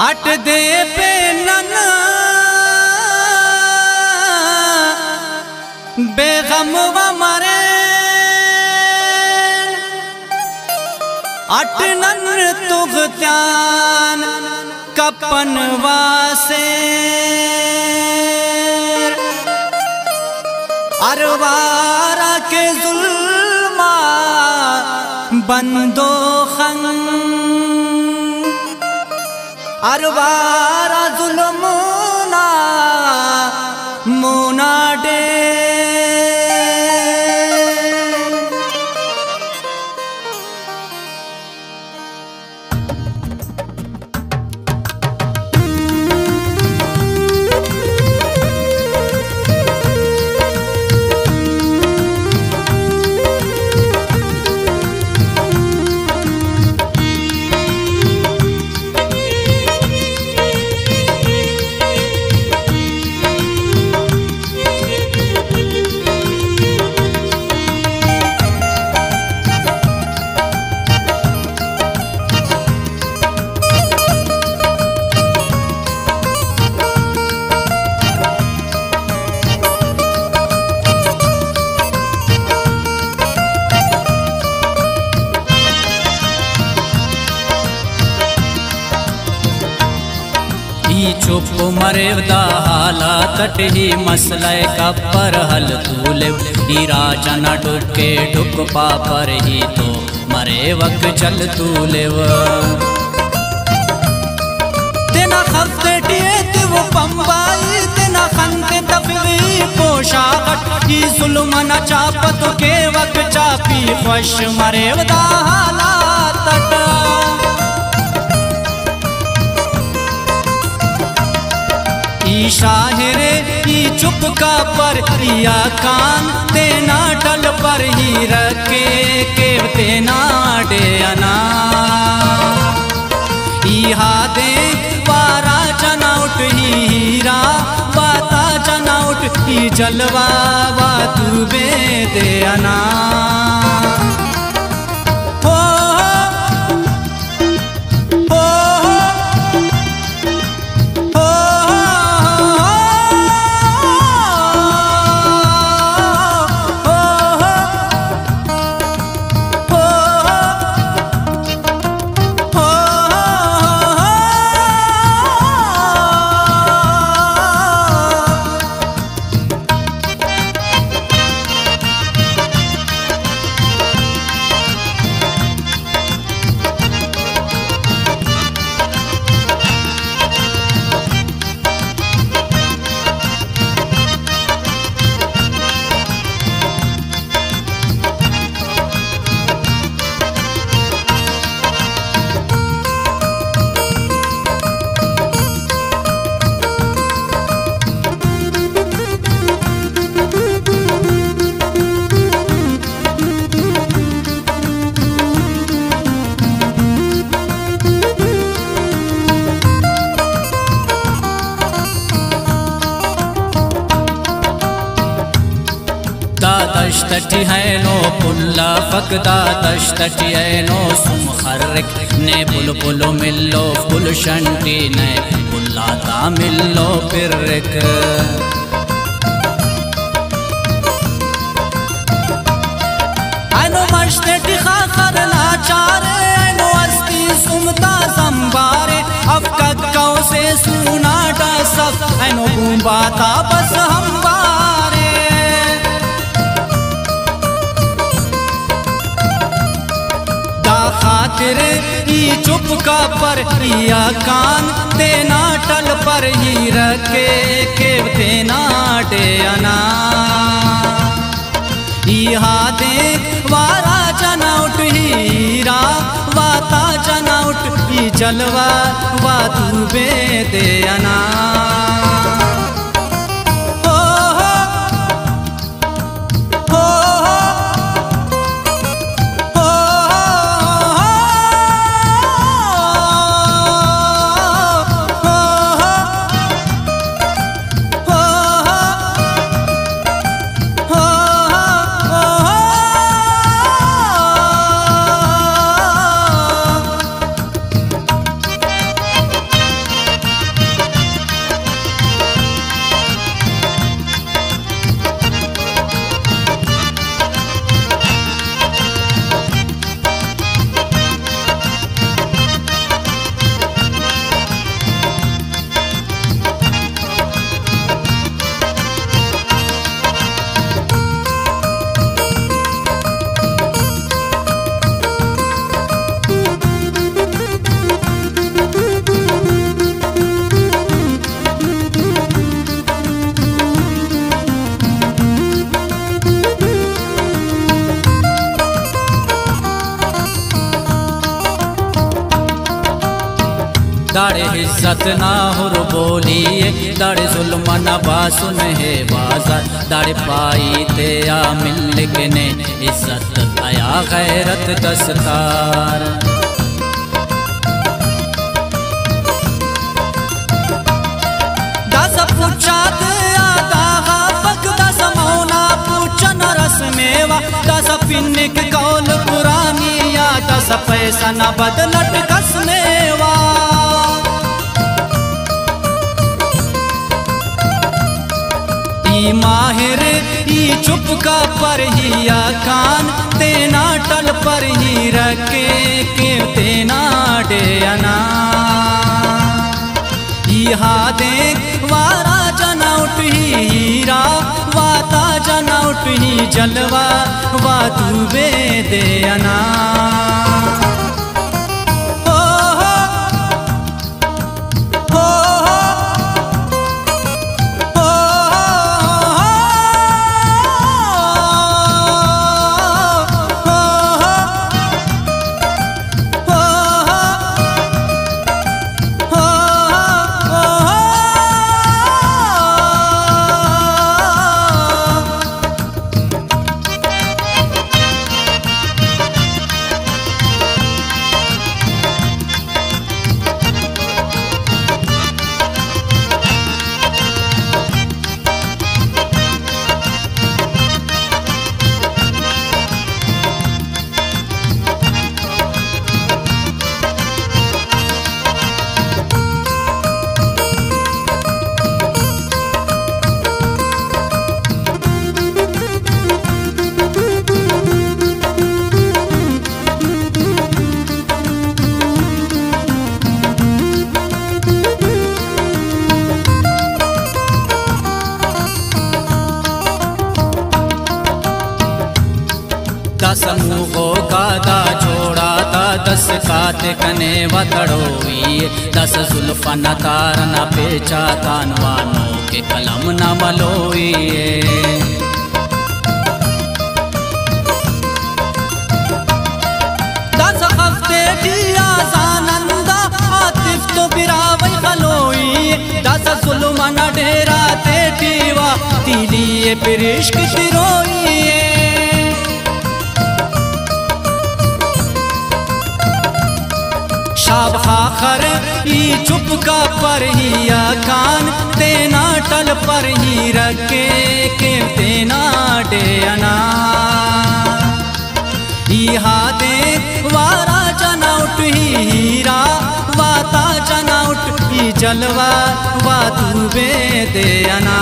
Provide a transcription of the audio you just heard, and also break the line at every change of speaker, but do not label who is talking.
अट दे पे नन बेगम व मरे अट नन तुगत्यान कपन वासे अरवारा के जुल्मा बंदो खन अरवारा जुल्मुना मुना डे
चुप मरेवदा हालात ही मसला कपर हल तूले राजा न डुके डुक पापर ही तो मरे वक चल तूले
तेना खफ्ते टिए वो पंबाई तेना खंते तफवी पोशाकट की जुल्मना चापत के वक चापी खुश मरेवदा हालात शाहरे की चुप का पर या कान तेना टल पर ही रखे के तेना डे अना दे वारा जना उठ हीरा बाता जना उठ ही जलवा वा तू बे दे अना
तष्टि है नो पुल्ला फकदा तष्टि है नो सुमखर्रिक ने बुलबुलो मिल्लो फुल शंटी ने पुल्ला ता मिल्लो पिर्रिक
आनो मश्ते खाखर नाचारे आनो अस्ती सुमता संबारे अब कक्काओ से सुना डा सब आनो गुंबाता बस हमबारे खातिर ई चुप का पर या कान तेना टल पर ही रखे के तेना डे अना दे वारा जना उठ हीरा वाता जना उठ ही जलवा वा तू बे दे अना
दाड़े इज्जत ना हुर बोलिए दाड़े जुल्म न बासुन है बाजार दाड़े पाई ते आ मिल्क ने इज्जत आया गैरत दस्तार
दस पूछात आदा पक दस मौना पूछन रस मेवा दस पिन्निक कौल पुरानी या दस पैसा न बदलट कसमेवा ई माहिर ई चुप का पर ही या कान तेना टल पर ही रखे के तेना डे अना हा देख वारा जना उठ ही हीरा वाता जना उठ ही जलवा वा डूबे दे अना
दस मुगो गादा जोड़ा ता दस काते कने वतड़ोई दस जुल्फा न तार न पेचा तानवानों के कलम न मलोई
दस हफ्ते दिया जानंदा आतिफ तो बिरावई खलोई दस जुल्म न डेरा ते दीवा तिलिए पिरिश्क तिरोई शाब खाखर ई चुप का पर ही या कान तेना टल पर ही रखे के तेना डे अना ई हा देख वारा जना उठ ही हीरा वाता जना उठ ही जलवा वा डूबे दे अना